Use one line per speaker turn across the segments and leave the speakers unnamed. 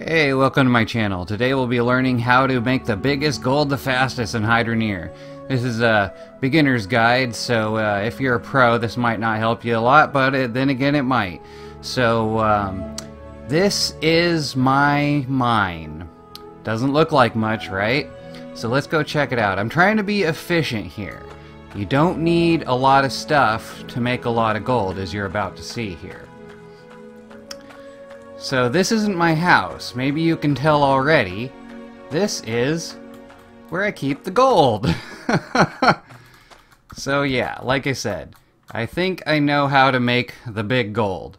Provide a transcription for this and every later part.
Hey, welcome to my channel. Today we'll be learning how to make the biggest gold the fastest in Hydroneer. This is a beginner's guide, so if you're a pro this might not help you a lot, but then again it might. So this is my mine. Doesn't look like much, right? So let's go check it out. I'm trying to be efficient here. You don't need a lot of stuff to make a lot of gold, as you're about to see here. So this isn't my house. Maybe you can tell already. This is where I keep the gold. So yeah, like I said, I think I know how to make the big gold.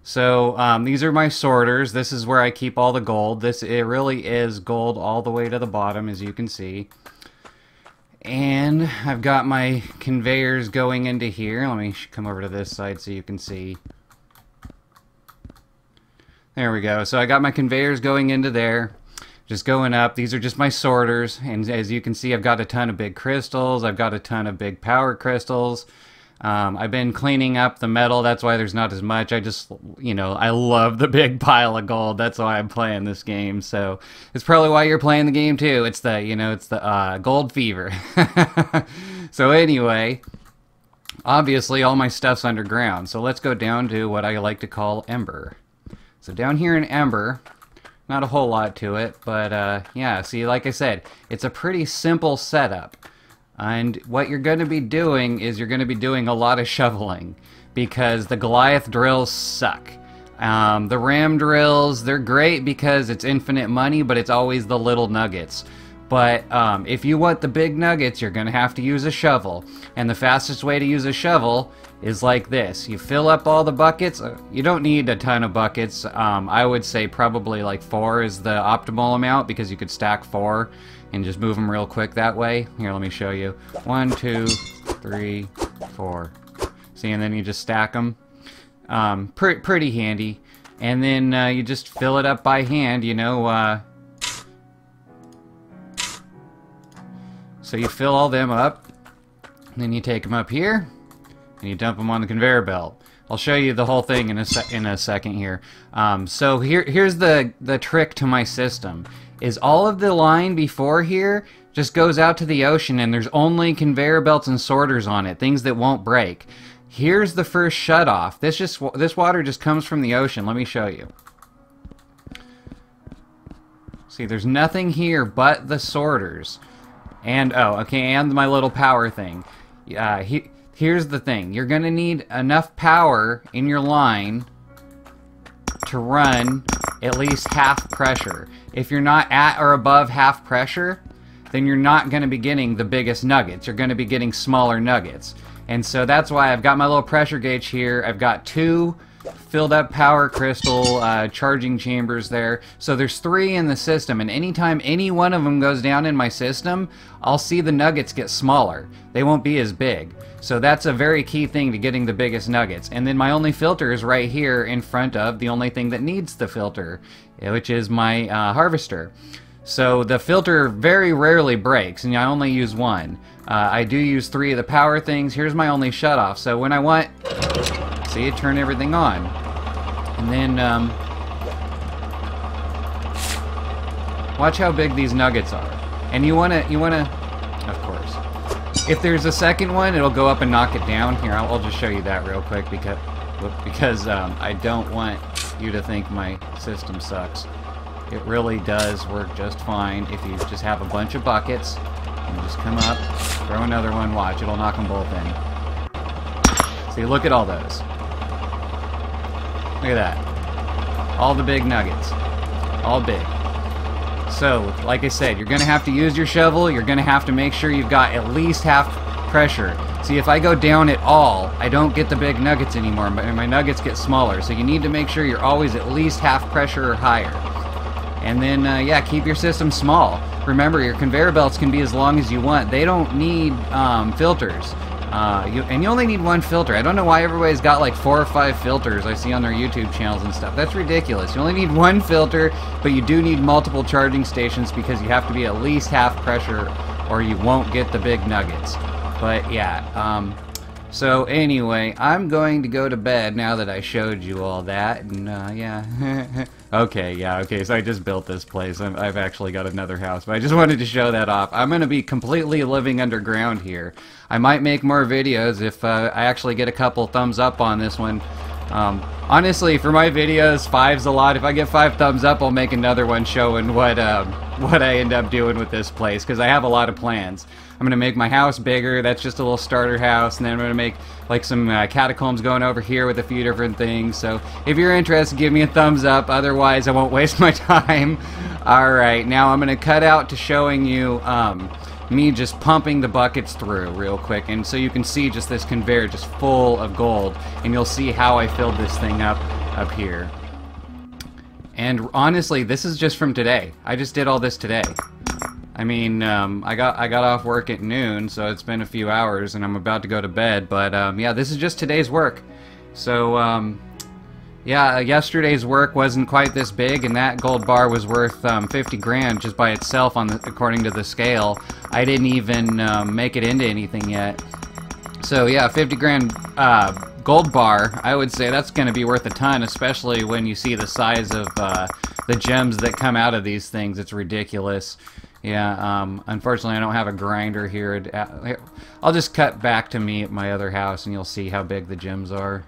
So these are my sorters. This is where I keep all the gold. It really is gold all the way to the bottom, as you can see. And I've got my conveyors going into here. Let me come over to this side so you can see. There we go. So I got my conveyors going into there, just going up. These are just my sorters, and as you can see, I've got a ton of big crystals. I've got a ton of big power crystals. I've been cleaning up the metal. That's why there's not as much. I just, I love the big pile of gold. That's why I'm playing this game. So it's probably why you're playing the game too. It's the gold fever. So anyway, obviously all my stuff's underground. So let's go down to what I like to call Ember. So down here in Ember, not a whole lot to it, but yeah, see, like I said, it's a pretty simple setup. And what you're going to be doing is you're going to be doing a lot of shoveling, because the Goliath drills suck. The ram drills, they're great because it's infinite money, but it's always the little nuggets. But if you want the big nuggets, you're going to have to use a shovel. And the fastest way to use a shovel is like this. You fill up all the buckets. You don't need a ton of buckets. I would say probably like 4 is the optimal amount, because you could stack 4 and just move them real quick that way. Here, let me show you. 1, 2, 3, 4. See, and then you just stack them. Pretty handy. And then you just fill it up by hand, So you fill all them up, and then you take them up here, and you dump them on the conveyor belt. I'll show you the whole thing in a second here. So here's the trick to my system, is all of the line before here just goes out to the ocean, and there's only conveyor belts and sorters on it, things that won't break. Here's the first shutoff. This water just comes from the ocean. Let me show you. See, there's nothing here but the sorters. And, and my little power thing. Here's the thing. You're going to need enough power in your line to run at least half pressure. If you're not at or above half pressure, then you're not going to be getting the biggest nuggets. You're going to be getting smaller nuggets. And so that's why I've got my little pressure gauge here. I've got 2 filled up power crystal charging chambers there. So there's 3 in the system, and anytime any one of them goes down in my system, I'll see the nuggets get smaller. They won't be as big. So that's a very key thing to getting the biggest nuggets. And then my only filter is right here in front of the only thing that needs the filter, which is my harvester. So the filter very rarely breaks, and I only use 1. I do use 3 of the power things. Here's my only shutoff. So when I want, see, turn everything on. And then watch how big these nuggets are. And you wanna, of course. If there's a second one, it'll go up and knock it down. Here, I'll just show you that real quick because I don't want you to think my system sucks. It really does work just fine if you just have a bunch of buckets and just come up, throw another one, watch, it'll knock them both in. See, look at all those. Look at that. All the big nuggets. All big. So, like I said, you're going to have to use your shovel. You're going to have to make sure you've got at least half pressure. See, if I go down at all, I don't get the big nuggets anymore. My nuggets get smaller. So you need to make sure you're always at least half pressure or higher. And then, yeah, keep your system small. Remember, your conveyor belts can be as long as you want. They don't need filters. And you only need 1 filter. I don't know why everybody's got like 4 or 5 filters I see on their YouTube channels and stuff. That's ridiculous. You only need 1 filter, but you do need multiple charging stations, because you have to be at least half pressure or you won't get the big nuggets. But yeah, So anyway, I'm going to go to bed now that I showed you all that, and yeah. Okay, so I just built this place. I've actually got another house, but I just wanted to show that off. I'm going to be completely living underground here. I might make more videos if I actually get a couple thumbs up on this one. Honestly, for my videos, 5's a lot. If I get 5 thumbs up, I'll make another one showing what I end up doing with this place, because I have a lot of plans. I'm going to make my house bigger. That's just a little starter house. And then I'm going to make like some catacombs going over here with a few different things. So if you're interested, give me a thumbs up. Otherwise, I won't waste my time. Alright, now I'm going to cut out to showing you me just pumping the buckets through real quick. And so you can see just this conveyor just full of gold. And you'll see how I filled this thing up here. And honestly, this is just from today. I just did all this today. I mean, I got off work at noon, so it's been a few hours, and I'm about to go to bed. But yeah, this is just today's work. So yeah, yesterday's work wasn't quite this big, and that gold bar was worth 50 grand just by itself according to the scale. I didn't even make it into anything yet. So yeah, 50 grand gold bar, I would say that's going to be worth a ton, especially when you see the size of the gems that come out of these things. It's ridiculous. Yeah, unfortunately I don't have a grinder here. I'll just cut back to me at my other house and you'll see how big the gems are.